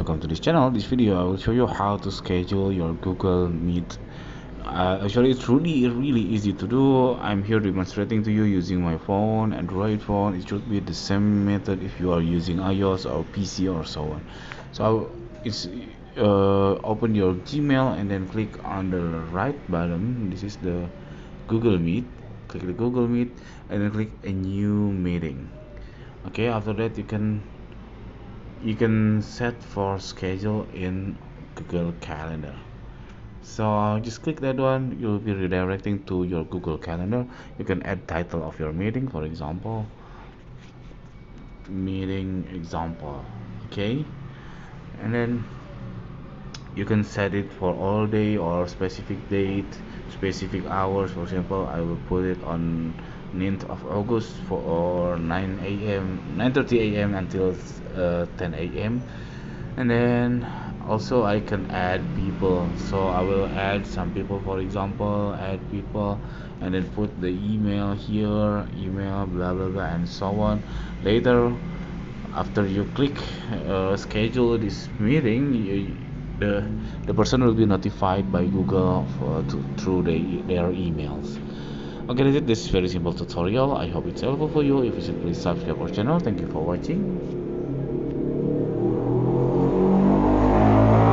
Welcome to this channel. This video I will show you how to schedule your Google Meet. Actually, it's really easy to do. I'm here demonstrating to you using my phone, Android phone. It should be the same method if you are using iOS or PC or so on. So it's open your Gmail and then click on the right button. This is the Google Meet. Click the Google Meet and then click a new meeting. Okay, after that you can set for schedule in Google Calendar. So just click that one. You'll be redirecting to your Google Calendar. You can add title of your meeting, for example, meeting example. Okay, and then you can set it for all day or specific date, specific hours. For example, I will put it on 9th of August for 9 a.m. 9:30 a.m. until 10 a.m. And then also I can add people, so I will add some people, for example, add people and then put the email here, email blah blah blah and so on. Later, after you click schedule this meeting, the person will be notified by Google through their emails. Okay, that's it. This is very simple tutorial. I hope it's helpful for you. If you should, please subscribe our channel. Thank you for watching.